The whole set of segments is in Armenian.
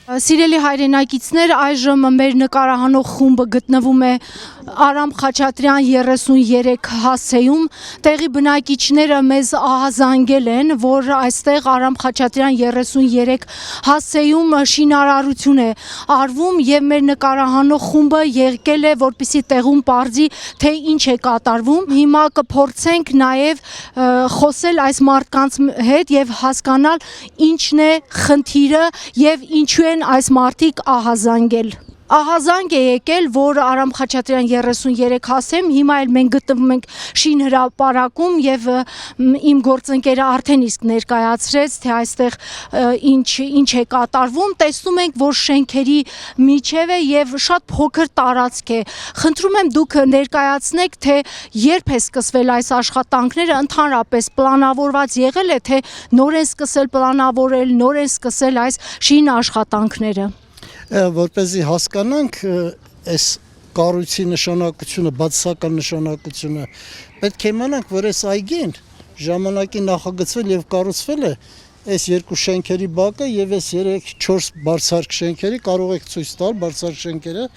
Սիրելի հայրենակիցներ, այժմ մեր նկարահանող խումբը գտնվում է Արամ Խաչատրյան 33 հասցեում, տեղի բնակիչները մեզ ահազանգել են, որ այստեղ Արամ Խաչատրյան 33 հասցեում շինարարություն է արվում և մեր նկարահանող խումբը եկել է, որպեսզի տեղում պարզի, թե ինչ է կատարվում։ Հիմա կփորձենք նաև խոսել այս մարդկանց հետ և հասկանալ ինչն է խնդիրը և ինչու են այս մարդիկ ահազանգել։ Ահազանգ է եկել, որ Արամ Խաչատրյան 33 հասցեում, հիմա էլ մենք գտնվում ենք շինհրապարակում և իմ գործընկերը արդեն իսկ ներկայացրեց, թե այստեղ ինչ է կատարվում, տեսնում ենք, որ շենքերի միջև է և շատ փոքր տարածք է։ Խնդրում եմ դուք ներկայացնեք, թե երբ է սկսվել այս աշխատանքները, ընդհանրապես պլանավորված եղել է, թե նոր են սկսել պլանավորել, նոր են սկսել այս շին աշխատանքները։ Որպեսզի հասկանանք այս կառույցի նշանակությունը, բացասական նշանակությունը, պետք է իմանանք, որ այս այգին ժամանակին նախագծվել և կառուցվել է այս երկու շենքերի բակը և այս 3-4 բարձրահարկ շենքերի, կարող եք ցույց տալ բարձրահարկ շենքերը,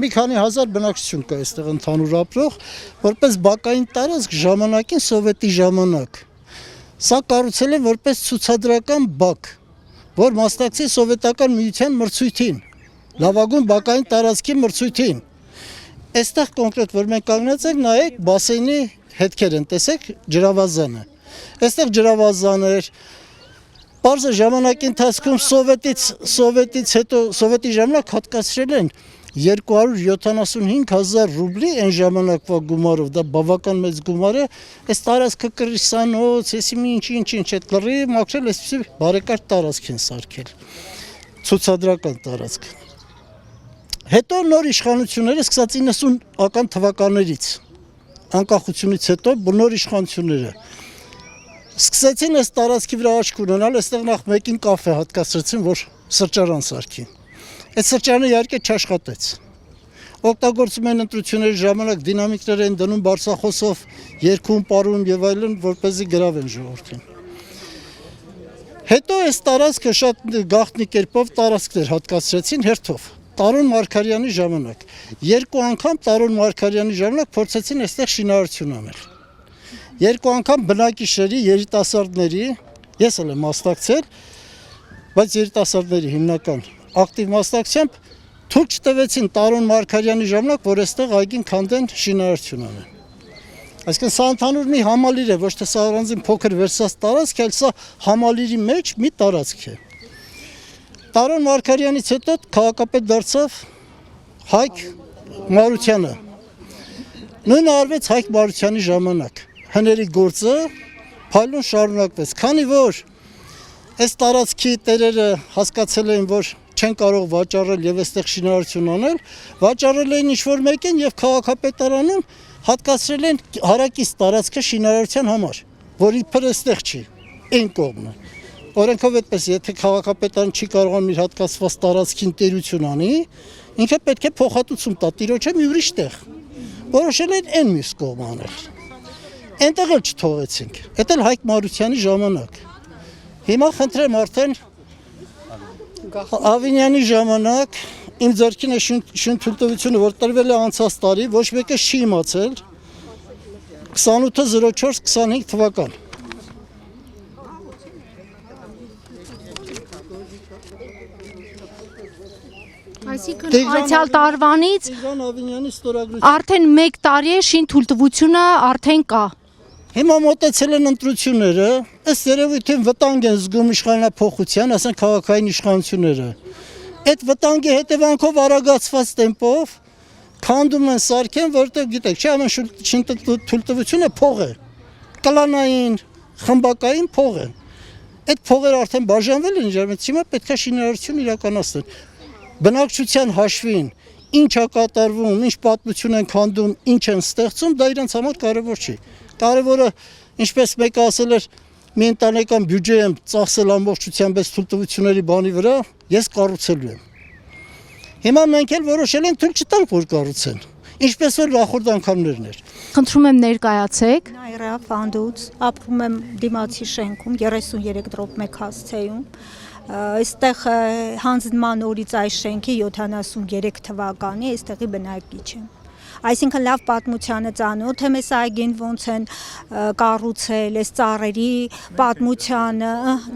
մի քանի հազար բնակչություն կա այստեղ ընդհանուր ապրող, որպես բակային տարածք ժամանակին սովետի ժամանակ։ Սա կառուցել է որպես ցուցադրական բակ, որ մասնակցի սովետական միության մրցույթին, լավագույն բակային տարածքի մրցույթին։ Այստեղ կոնկրետ, որ մենք կանգնած ենք, նայեք բասեյնի հետքեր են, տեսեք ջրավազանը։ Այստեղ ջրավազան էր, պարզը ժամանակի ընթացքում սովետից հետո, սովետի ժամանակ հատկացրել են 275,000 ռուբլի այն ժամանակվա գումարով, դա բավական մեծ գումար է, այս տարածքը կրիսանոց, եսի ինչ այդ կռի մաքրել, այսպիսի բարեկարգ տարածք են սարքել, ցուցադրական տարածք։ Հետո նոր իշխանությունները սկսած 90-ական թվականներից, անկախությունից հետո նոր իշխանությունները սկսեցին այս տարածքի վրա աչք ունենալ, այստեղ նախ մեկին կաֆե հատկացրեցին, որ սրճարան սարքի։ Այդ սրճարանը իհարկե չաշխատեց։ Օգտագործում են ընտրությունների ժամանակ դինամիկներ են դնում բարձրախոսով, երգում, պարում եւ այլն, որպեսզի գրավեն ժողովրդին։ Հետո այս տարածքը շատ գաղտնի կերպով տարածքներ հատկացրեցին հերթով։ Տարոն Մարգարյանի ժամանակ։ Երկու անգամ Տարոն Մարգարյանի ժամանակ փորձեցին այստեղ շինարարություն անել։ Երկու անգամ բնակիչների, երիտասարդների, ես էլ եմ մասնակցել, բայց երիտասարդների հիմնական ակտիվ մասնակցությամբ թույլ չտվեցին Տարոն Մարգարյանի ժամանակ, որ այստեղ այգին քանդեն շինարարություն անեն։ Այսինքն սա ընդհանուր մի համալիր է, ոչ թե սա առանձին փոքր վերսած տարածք, այլ սա համալիրի մեջ մի տարածք է։ Տարոն Մարգարյանից հետո քաղաքապետ դարձավ Հայկ Մարությանը։ Նույնը արվեց Հայկ Մարությանի ժամանակ։ Հների գործը փայլուն շարունակվեց, քանի որ այս տարածքի տերերը հասկացել էին, որ չեն կարող վաճառել եւ այստեղ շինարարություն անել, վաճառել էին ինչ-որ մեկին եւ քաղաքապետարանում հատկացրել են հարակից տարածքը շինարարության համար, որ իբր այստեղ չի, այն կողմը։ Օրենքով այդպես, եթե քաղաքապետարան չի կարողանում իր հատկացված տարածքին տերություն անի, ինքը պետք է փոխհատուցում տա տիրոջը մի ուրիշ տեղ։ Որոշել են այն մյուս կողմ անել։ Այնտեղ էլ չթողեցինք։ Դա էլ Հայկ Մարությանի ժամանակ։ Հիմա խնդրեմ արդեն Ավինյանի ժամանակ իմ ձեռքին է շինթույլտվությունը, որ տրվել է անցած տարի, ոչ մեկը չի իմացել 28/04/25 թվական։ Այսինքն անցյալ տարվանից արդեն 1 տարի է շինթույլտվությունը արդեն կա։ Հիմա մոտեցել են ընտրությունները, ըստ երևույթին վտանգ են զգում իշխանափոխության, ասենք քաղաքային իշխանությունները։ Այդ վտանգի հետևանքով արագացված տեմպով քանդում են սարքեն, որտեղ գիտեք, չէ, ամեն շինթույլտվությունը փող է։ Կլանային, խմբակային փող է։ Այդ փողերը արդեն բաժանվել են իջարմից, հիմա պետք է շինարարություն իրականացնել։ Բնակչության հաշվին ինչ է կատարվում, ինչ պատմություն են քանդում, ինչ են ստեղծում, դա իրենց համար կարևոր չի։ Կարևորը, ինչպես մեկը ասել էր, մի ընտանեկան բյուջե եմ ծախսել ամբողջությամբ այս թույլտվությունների բանի վրա, ես կառուցելու եմ։ Հիմա մենք էլ որոշել ենք թույլ չտանք, որ կառուցեն, ինչպես որ նախորդ անգամներն էր։ Խնդրում եմ ներկայացեք։ Նայրա Ֆանդուց, ապրում եմ դիմացի շենքում 33/1 հասցեում։ այստեղ հանձնման օրից այս շենքի 73 թվականի այստեղի բնակիչ եմ։ Այսինքն լավ պատմությանը ծանոթ եմ, այս այգին ոնց են կառուցել, այս ծառերի պատմությանը,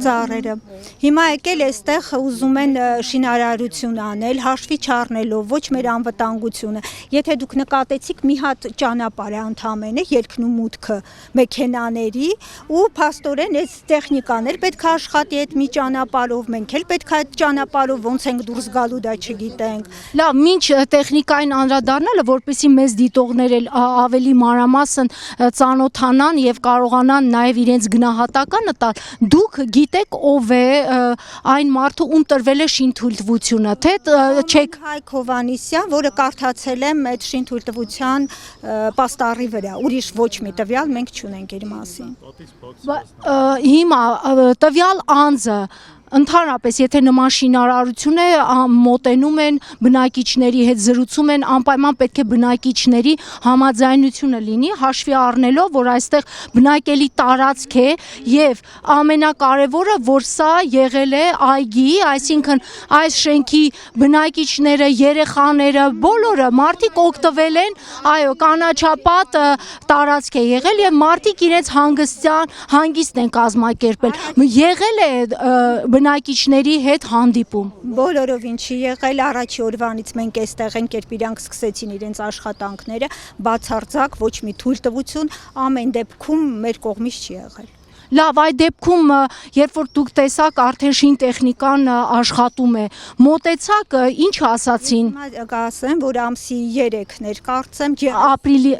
ծառերը։ Հիմա եկել այստեղ ուզում են շինարարություն անել, հաշվի չառնելով ոչ մեր անվտանգությունը։ Եթե դուք նկատեցիք, մի հատ ճանապարհ է ընդամենը ելքն ու մուտքը մեքենաների ու փաստորեն այս տեխնիկաներ պետք է աշխատի այդ մի ճանապարհով, մենք էլ պետք է այդ ճանապարհով ոնց ենք դուրս գալու դա չգիտենք։ Լավ, ինչ տեխնիկային անդրադառնալը, որպեսզի մեզ դիտողներ էլ ավելի մանրամասն ծանոթանան եւ կարողանան նաեւ իրենց գնահատականը տալ, դուք գիտեք ով է այն մարդը, ում տրվել է շինթույլտվությունը, թե չեք Հայկ Հովանիսյան, որը կարդացել եմ այդ շինթույլտվության պաստառի վրա, ուրիշ ոչ մի տվյալ մենք չունենք իր մասին։ Հիմա տվյալ անձը ընդհանրապես եթե նման շինարարություն է մոտենում են բնակիչների հետ զրուցում են անպայման պետք է բնակիչների համաձայնությունը լինի հաշվի առնելով որ այստեղ բնակելի տարածք է եւ ամենակարևորը որ սա եղել է այգի այսինքն այս շենքի բնակիչները երեխաները բոլորը մարդիկ օգտվել են այո կանաչապատ տարածք է եղել եւ մարդիկ իրենց հանգիստ են կազմակերպել եղել է բնակիչների հետ հանդիպում։ Բոլորովին չի եղել, առաջի օրվանից մենք այստեղ ենք, երբ իրանք սկսեցին իրենց աշխատանքները, բացարձակ ոչ մի թույլտվություն ամեն դեպքում մեր կողմից չի եղել։ Լավ, այդ դեպքում երբ որ դուք տեսաք արդեն շինտեխնիկան աշխատում է, մոտեցաք ինչ ասացին։ Կասեմ, որ ամսի 3-ն էր կարծեմ, ապրիլի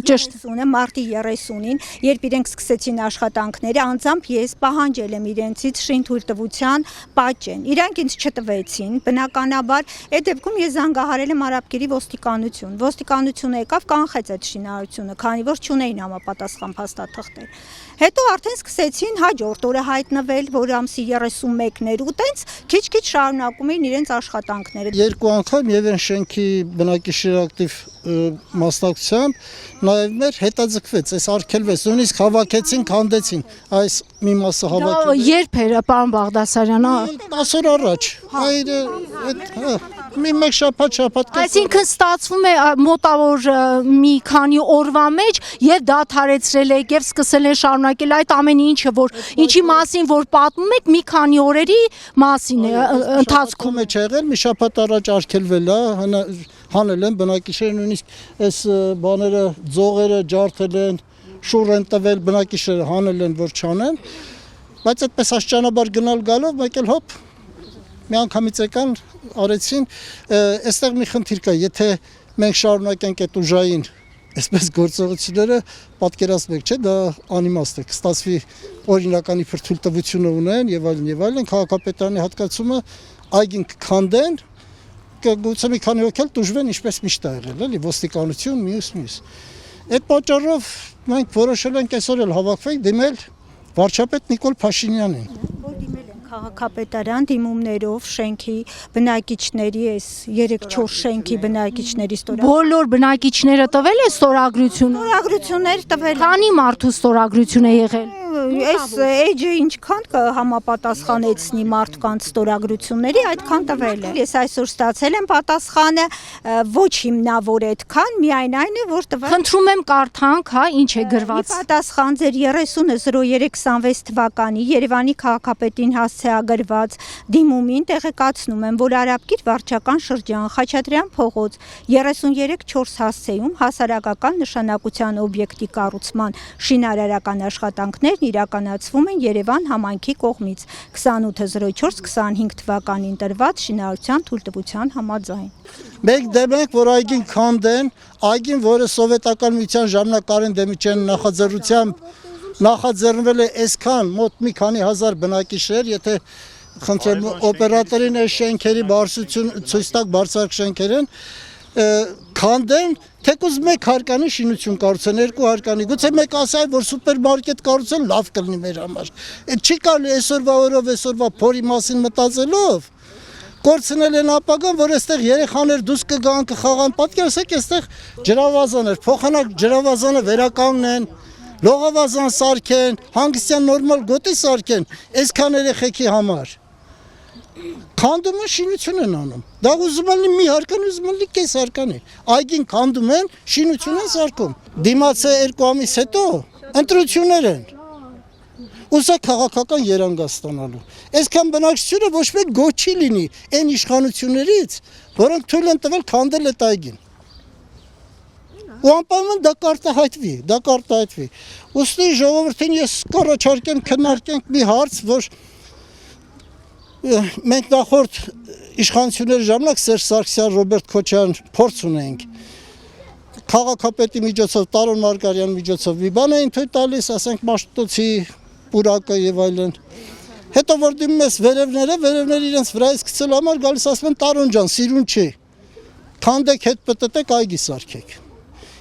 ճշտ մարտի 30-ին, երբ իրենք սկսեցին աշխատանքները, անձամբ ես պահանջել եմ իրենցից շինթույլտվության պատճեն։ Իրանք ինձ չտվեցին, բնականաբար, այդ դեպքում ես զանգահարել եմ Արաբկիրի ոստիկանություն։ Ոստիկանությունը եկավ կանխեց այդ շինարարությունը, քանի որ չունեին համապատասխան փաստաթղթեր։ Հետո արդեն սկսեցին հաջորդ օրը հայտնվել, որ ամսի 31-ն էր ու տենց քիչ-քիչ շարունակում էին իրենց աշխատանքները։ Երկու անգամ եւ այն շենքի բնակիչների ակտիվ մասնակցությամբ նաեւ մեր հետաձգվեց, այս արկելվեց, նույնիսկ հավաքեցին, քանդեցին, այս մի մասը հավաքել։ Երբ էր պարոն Բաղդասարյան, 10 օր առաջ։ Մի մեկ շաբաթ Այսինքն ստացվում է մոտավոր մի քանի օրվա մեջ եւ դադարեցրել եք եւ սկսել են շարունակել այդ ամեն ինչը որ ինչի մասին որ պատմում եք մի քանի օրերի մասին է ընթացքում է եղել մի շաբաթ առաջ արկելվել է հանել են բնակիչները նույնիսկ այս բաները ձողերը ջարդել են շուռ են տվել բնակիչները հանել են որ չանեն բայց այդպես աշճանաբար գնալ գալով մեկ էլ հոп մի անգամից եկան արեցին այստեղ մի խնդիր կա եթե մենք շարունակենք այդ ուժային այսպես գործողությունները պատկերացնեք չէ դա անիմաստ է կստացվի օրինականի թույլտվությունը ունեն եւ այլն քաղաքապետարանի հատկացումը այգին կքանդեն գուցե մի քանի հոգել դժվեն ինչպես միշտ է եղել էլի ոստիկանություն մյուս այդ պատճառով մենք որոշել ենք այսօր էլ հավաքվել դիմել վարչապետ Նիկոլ Փաշինյանին քաղաքապետարան դիմումներով շենքի բնակիչների այս 3-4 շենքի բնակիչների բոլոր բնակիչները տվել է ստորագրություններ տվել քանի մարդու ստորագրություն է եղել այս էջը ինչքան կհամապատասխանեցնի մարդկանց ստորագրությունների, այդքան տվել է։ Ես այսօր ստացել եմ պատասխանը, ոչ հիմնավոր այդքան, միայն այն է, որ տվել։ Խնդրում եմ կարդանք, հա, ինչ է գրված։ Պատասխան ձեր 30-03-26 թվականի Երևանի քաղաքապետին հասցեագրված դիմումին տեղեկացնում եմ, որ Արաբկիր վարչական շրջան Խաչատրյան փողոց 33-4 հասցեում հասարակական նշանակության օբյեկտի կառուցման շինարարական աշխատանքներ իրականացվում են Երևան համայնքի կողմից 2804-25 թվականին տրված շինարարության թույլտվության համաձայն։ Մենք դեմ ենք, որ այգին քանդեն, այգին, որը սովետական միության ժամանակ Կարեն Դեմիչյանի նախաձեռնությամբ նախաձեռնվել է այսքան մոտ մի քանի հազար բնակիչներ, եթե խնդրեմ օպերատորին այս շենքերի բարձրություն ցույց տակ բարձրակ շենքերեն քանդեն թեկուզ մեկ հարկանի շինություն կառուցեն, երկու հարկանի, գուցե մեկ ասի, որ սուպերմարկետ կառուցել լավ կլինի մեր համար։ Այդ չի կարելի այսօրվա օրով, այսօրվա փորի մասին մտածելով, կորցնել են ապագան, որ այստեղ երեխաներ դուրս կգան, կխաղան, պատկերացեք այստեղ ջրավազան էր, փոխանակ ջրավազանը վերականգնեն, լողավազան սարքեն, հանգստյան նորմալ գոտի սարքեն, այսքան երեխեքի համար։ Քանդում են շինություն են անում։ Դա ուզում են մի հարկան, ուզում են կես հարկանի։ Այգին քանդում են, շինություն են սարքում։ Դիմացը 2 ամիս հետո ընտրություններ են։ Ուսա քաղաքական երանգ ստանալու։ Այսքան բնակչությունը ոչ մեկ գոչ չի լինի այն իշխանություններից, որոնք թույլ են տվել քանդել այդ այգին։ Ու անպայման դա կարտահայտվի։ Ուստի ժողովրդին ես կառաջարկեմ քննարկենք մի հարց, որ մենք նախորդ իշխանությունների ժամանակ Սերժ Սարգսյան, Ռոբերտ Քոչարյան փորձ ունենք։ Քաղաքապետի միջոցով, Տարոն Մարգարյանի միջոցով մի բան էին թույլ տալիս, ասենք Մաշտոցի, Պուրակը եւ այլն։ Հետո որ դիմում ես վերևները իրենց վրայից գցել համար գալիս ասում են Տարոն ջան, սիրուն չի։ Քանդեք հետ պտտեք այգի սարքեք։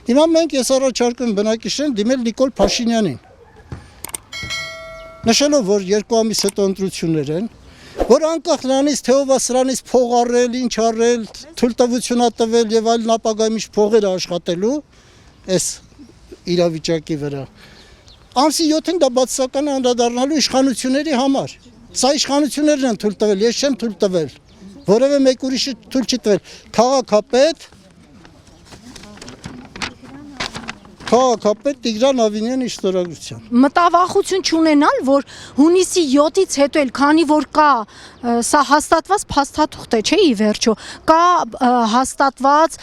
Հիմա մենք ես առաջարկում բնակիչներին դիմել Նիկոլ Փաշինյանին։ Նշելով, որ 2 ամիս հետո ընտրություններ են, որ անկախ նրանից թե ով է սրանից փող առել, ինչ առել, թույլտվություն տվել եւ այլն ապագայում ինչ փողեր աշխատելու այս իրավիճակի վրա։ Ամսի 7-ին դա բացասական է անդրադառնալու իշխանությունների համար։ Սա իշխանություններն են թույլ տվել, ես չեմ թույլ տվել։ Որևէ մեկ ուրիշը թույլ չի տվել։ Քաղաքապետ Տիգրան Ավինյանի շնորհագրության։ Մտավախություն չունենալ, որ հունիսի 7-ից հետո էլ քանի որ կա սա հաստատված փաստաթուղթ է, չէ՞ ի վերջո, կա հաստատված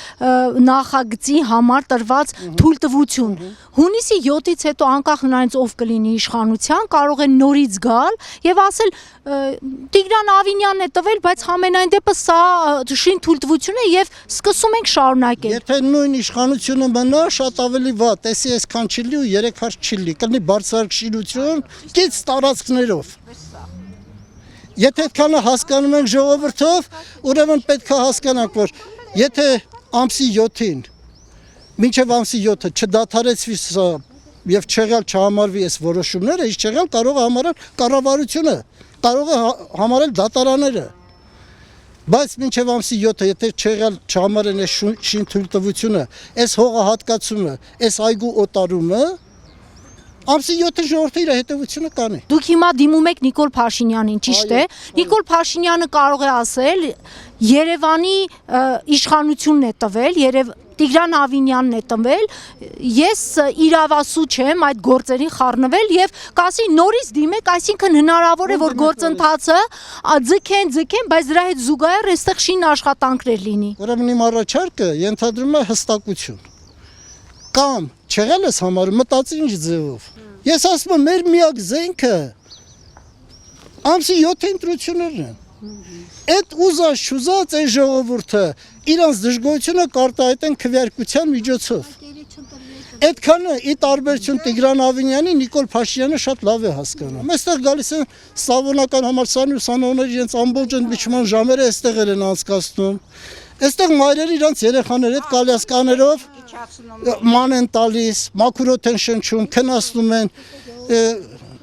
նախագծի համար տրված թույլտվություն։ Հունիսի 7-ից հետո անկախ նրանից ով կլինի իշխանության, կարող են նորից գալ եւ ասել Տիգրան Ավինյանն է տվել, բայց համենայն դեպս սա շին թույլտվություն է եւ սկսում ենք շարունակել։ Եթե նույն իշխանությունը մնա, շատ ավելի վատ, էսի այսքան չի լի ու 3 հարց չի լի, կլինի բարձրակշիռություն, կից տարածքներով։ Եթե այդքանը հասկանում ենք ժողովրդով, ուրեմն պետք է հասկանանք, որ եթե ամսի 7-ին, մինչև ամսի 7-ը չդադարեցվի սա եւ չեղյալ չհամարվի այս որոշումները, իսկ չեղյալ կարող է համարել կառավարությունը, կարող է համարել դատարանները։ Բայց մինչև ամսի 7-ը, եթե չեղյալ չհամարեն այս շին թույլտվությունը, այս հողահատկացումը, այս այգու օտարումը, ամսի 7-ը ժողովրդը իր հետևությունը կանի։ Դուք հիմա դիմում եք Նիկոլ Փաշինյանին, ճիշտ է։ Նիկոլ Փաշինյանը կարող է ասել Երևանի իշխանությունն է տվել, Տիգրան Ավինյանն է տվել, ես իրավասու չեմ այդ գործերին խառնվել եւ կասի նորից դիմեք, այսինքն հնարավոր է որ գործընթացը ձգեն, բայց դրա հետ զուգահեռ այստեղ շին աշխատանքներ լինի։ Ուրեմն իմ առաջարկը ենթադրում է հստակություն։ Կամ չեղել ես համարում, մտածի ինչ ձևով։ Ես ասում եմ, մեր միակ զենքը ամսի 7 ընտրություններն են։ Այդ ուզած այս ժողովուրդը իրանց դժգոհությունը կարտահայտեն քվեարկության միջոցով։ Այդքանը ի տարբերություն Տիգրան Ավինյանի, Նիկոլ Փաշինյանը շատ լավ է հասկանում։ Այստեղ գալիս են Սլավոնական համալսարանի ուսանողները իրենց ամբողջ ընդմիջման ժամերը այստեղ են անցկացնում։ Այստեղ մայրերը իրենց երեխաների հետ կալյասկաներով ման են տալիս, մաքուրոտ են շնչում, քնացնում են։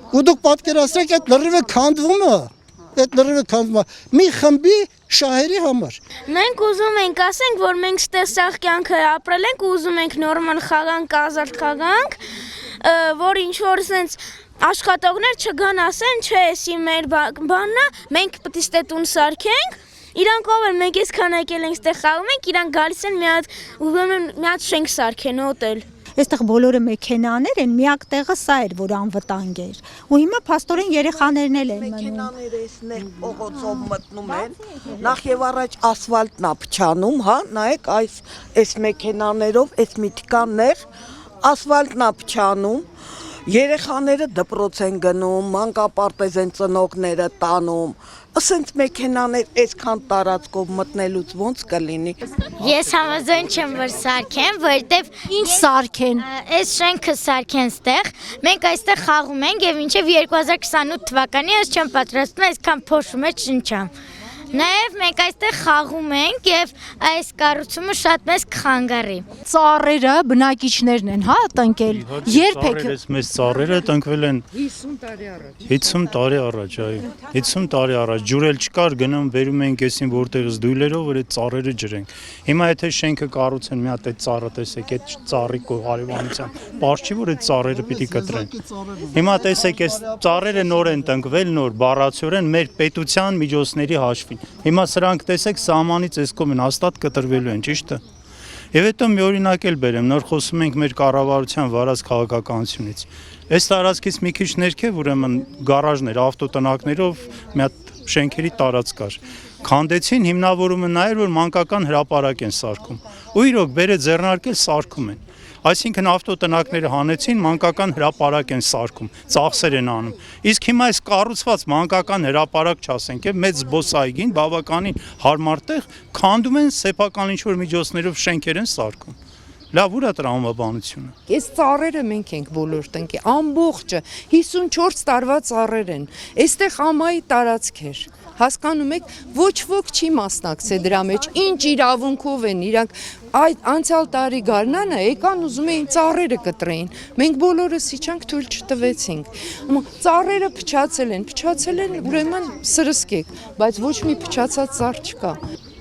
Ու դուք պատկերացրեք այդ լրիվը քանդվում է։ Մի խմբի շահերի համար։ Մենք ուզում ենք ասենք, որ մենք ստեսաղ կյանքը ապրել ենք ու ուզում ենք նորմալ խաղանք, ազատ խաղանք, որ ինչ որ սենց աշխատողներ չգան ասեն, չէ, էսի մեր բանն է, մենք պետք է ստե տուն սարքենք։ Իրանք ով են, մենք այսքան եկել ենք ստեղ խաղում ենք, իրանք գալիս են մի հատ շենք սարքեն հոտել։ Այստեղ բոլորը մեքենաներ են, միակ տեղը սա էր, որ անվտանգ էր։ Ու հիմա փաստորեն երեխաներն էլ են մնում։ Մեքենաները էսներ փողոցով մտնում են, նախ եւ առաջ ասֆալտն է փչանում, հա, նայեք այս մեքենաներով, այս միտիկաններ ասֆալտն է փչանում, երեխաները դպրոց են գնում, մանկապարտեզ են ծնողները տանում, ասենց մեքենաներ այսքան տարածքով մտնելուց ոնց կլինի։ Ես համաձայն չեմ որ սարքեն, որտեվ Ինչ սարքեն։ այս շենքը սարքեն ստեղ, մենք այստեղ խաղում ենք եւ մինչեւ 2028 թվականի ես չեմ պատրաստվում այսքան փոշու մեջ շնչամ։ Նաև մենք այստեղ խաղում ենք եւ այս կառուցումը շատ մեծ կխանգարի։ Ծառերը բնակիչներն են, հա, տնկել։ Երբեք Մեծ ծառերը տնկվել են 50 տարի առաջ, այո։ 50 տարի առաջ ջուրել չկար, գնում վերում ենք այսին որտեղից դույլերով, որ այդ ծառերը ջրենք։ Հիմա եթե շենքը կառուցեն, մի հատ այդ ծառը տեսեք, այդ ծառի հարևանության, բարձ չի որ այդ ծառերը պիտի կտրեն։ Հիմա տեսեք, այս ծառերը նոր են տնկվել, նոր բառացիորեն մեր պետության միջոցների հաշվին։ Հիմա սրանք տեսեք սահմանից այս կողմն հաստատ կտրվելու են, ճիշտ է։ Եվ հետո մի օրինակ էլ բերեմ, նոր խոսում ենք մեր կառավարության վարած քաղաքականությունից։ Այս տարածքից մի քիչ ներքև ուրեմն գարաժներ, ավտոտնակներով մի հատ շենքերի տարածք կար։ Քանդեցին, հիմնավորումը նա էր, որ մանկական հրապարակ են սարքում։ Ու իրոք բերե ձեռնարկել սարքում են։ Այսինքն ավտոտնակները հանեցին, մանկական հրապարակ են սարքում, ծախսեր են անում։ Իսկ հիմա այս կառուցված մանկական հրապարակ չասենք, եւ մեծ զբոսայգին բավականին հարմար տեղ քանդում են սեփական ինչ-որ միջոցներով շենքեր են սարքում։ Լավ ուր է տրամաբանությունը։ Այս ծառերը մենք ենք բոլոր տնկի, ամբողջը 54 տարվա ծառեր են։ Այստեղ ամայի տարածք էր։ Հասկանում եք, ոչ ոք չի մասնակցել դրա մեջ, ինչ իրավունքով են իրանք այդ անցյալ տարի գարնանը եկան ուզում էին ծառերը կտրեին։ Մենք բոլորս իջանք թույլ չտվեցինք։ Ծառերը փչացել են, ուրեմն սրսկեք, բայց ոչ մի փչացած ծառ չկա։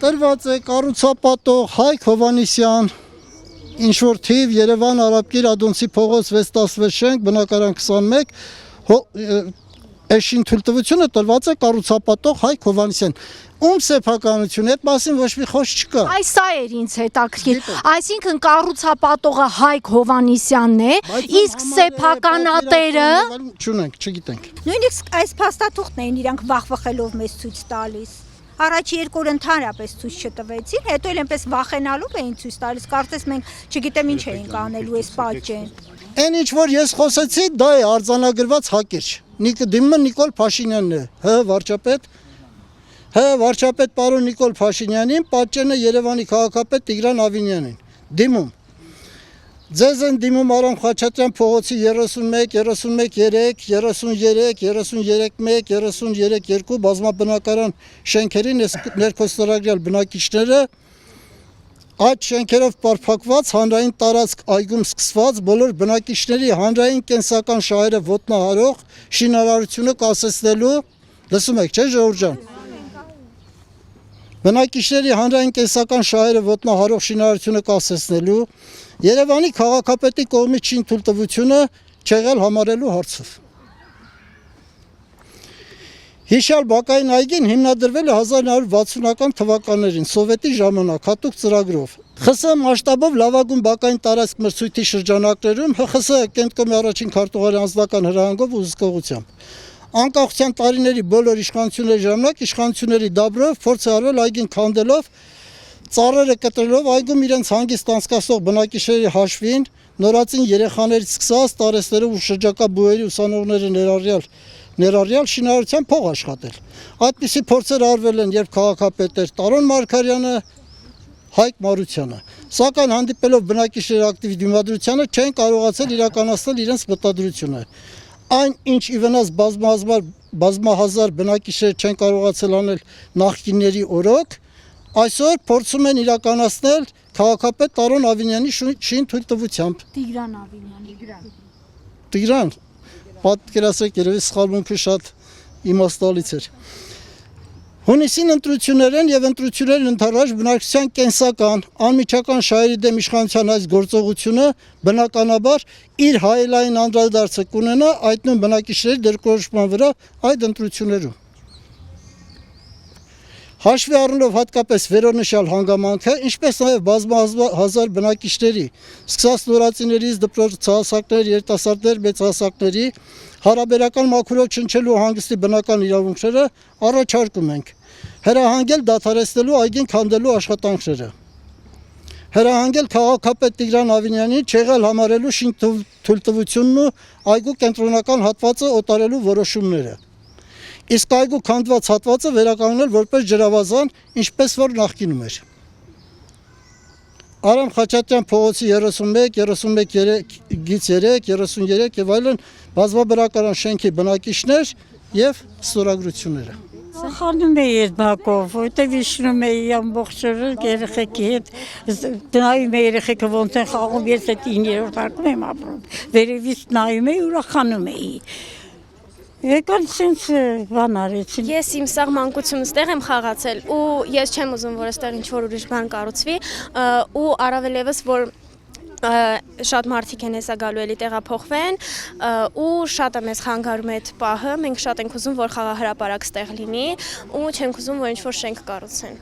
Տրված է կառուցապատող Հայկ Հովանեսյան, ինչ որ թիվ Երևան Արաբկիր Ադոնցի փողոց 616 շենք, բնակարան 21, Էշին թույլտվությունը տրված է կառուցապատող Հայկ Հովանեսյան։ Ում սեփականություն, այդ մասին ոչ մի խոսք չկա։ Այս սա էր ինձ հետաքրքիր։ Այսինքն կառուցապատողը Հայկ Հովանեսյանն է, իսկ սեփականատերը չունենք, չգիտենք։ Նույնիսկ այս փաստաթուղթն էին իրանք վախվախելով մեզ ցույց տալիս։ Առաջի երկու օր ընդհանրապես ցույց չտվեցին, հետո էլ այնպես վախենալով էին ցույց տալիս, կարծես մենք չգիտեմ ինչ էինք անելու այս պատճեն։ Այն ինչ որ ես խոսեցի, դա է արձանագրված հակերջ։ Դիմը Նիկոլ Փաշինյանն է, վարչապետ պարոն Նիկոլ Փաշինյանին, պատճենը Երևանի քաղաքապետ Տիգրան Ավինյանին։ Դիմում։ Ձեզ են դիմում Արամ Խաչատրյան փողոցի 31, 31-3, 33, 33-1, 33-2 բազմաբնակարան շենքերին ներքոստորագրյալ բնակիչները այդ շենքերով պարփակված հանրային տարածք այգում սկսված բոլոր բնակիչների հանրային կենսական շահերը ոտնահարող շինարարությունը կասեցնելու, լսում եք, չէ՞ ժողովուրդ ջան։ Բնակիչների հանրային կենսական շահերը ոտնահարող շինարարությունը կասեցնելու Երևանի քաղաքապետի կողմից շինթույլտվությունը չեղյալ համարելու հարցով։ Հիշյալ բակային այգին հիմնադրվել է 1960-ական թվականներին սովետի ժամանակ հատուկ ծրագրով։ ԽՍՀ մասշտաբով լավագույն բակային տարածք մրցույթի շրջանակներում ՀԽՍՀ կենտկոմի առաջին քարտուղարի անձնական հրահանգով ու զսկողությամբ։ Անկախության տարիների բոլոր իշխանությունների ժամանակ իշխանությունների դաբրով փորձ է արվել այգին քանդելով, ծառերը կտրելով այգում իրենց հանգիստ անցկացնող բնակիչների հաշվին նորածին երեխաներից սկսած տարեստերով ու շրջակա բուհերի ուսանողները ներառյալ շինարարության փող աշխատել։ Այդպիսի փորձեր արվել են երբ քաղաքապետ էր Տարոն Մարգարյանը, Հայկ Մարությանը, սակայն հանդիպելով բնակիչների ակտիվ դիմադրությանը չեն կարողացել իրականացնել իրենց մտադրությունը։ Այն ինչ ի վնաս բազմահազար բնակիչներ չեն կարողացել անել նախկինների օրոք, այսօր փորձում են իրականացնել քաղաքապետ Տարոն Ավինյանի շինթույլտվությամբ։ Տիգրան, պատկերացրեք, երևի սխալմունքը շատ իմաստալից էր։ Հունիսին ընտրություններ են եւ ընտրություններին ընդառաջ բնակչության կենսական, անմիջական շահերի դեմ իշխանության այս գործողությունը բնականաբար իր հայելային անդրադարձը կունենա այդ նույն բնակիչների դերկորոշման վրա այդ ընտրություններում։ Հաշվի առնելով հատկապես վերոնշյալ հանգամանքը, ինչպես նաև բազմահազար բնակիչների, սկսած նորածիներից դպրոցահասակներ, երիտասարդներ, մեծահասակների հարաբերական մաքուրով չնչելու հանգստի բնական իրավունքները առաջարկում ենք հրահանգել դադարեցնելու այգին քանդելու աշխատանքները։ Հրահանգել քաղաքապետ Տիգրան Ավինյանին չեղյալ համարելու շինթույլտվությունն ու այգու կենտրոնական հատվածը օտարելու որոշումները։ Իսկ այգու քանդված հատվածը վերականգնել որպես ջրավազան, ինչպես որ նախկինում էր։ Արամ Խաչատրյան փողոցի 31, 31-3, 33 եւ այլն բազմաբնակարան շենքի բնակիչներ եւ ստորագրությունները։ ասել։ Խանում էի այդ բակով, որտեվ իջնում էի ամբողջ օրը երեխեքի հետ, նայում էի երեխեքը ոնց են խաղում, ես այդ 9-րդ հարկում եմ ապրում, վերևից նայում էի, ուրախանում էի։ Եկան սենց բան արեցին։ Ես իմ սաղ մանկությունս տեղ եմ խաղացել ու ես չեմ ուզում, որ այստեղ ինչ-որ ուրիշ բան կառուցվի ու առավել ևս, որ շատ մարդիկ են հեսա գալու էլի տեղափոխվեն ու շատ է մեզ խանգարում այդ պահը, մենք շատ ենք ուզում, որ խաղահրապարակ ստեղ լինի ու չենք ուզում, որ ինչ-որ շենք կառուցեն։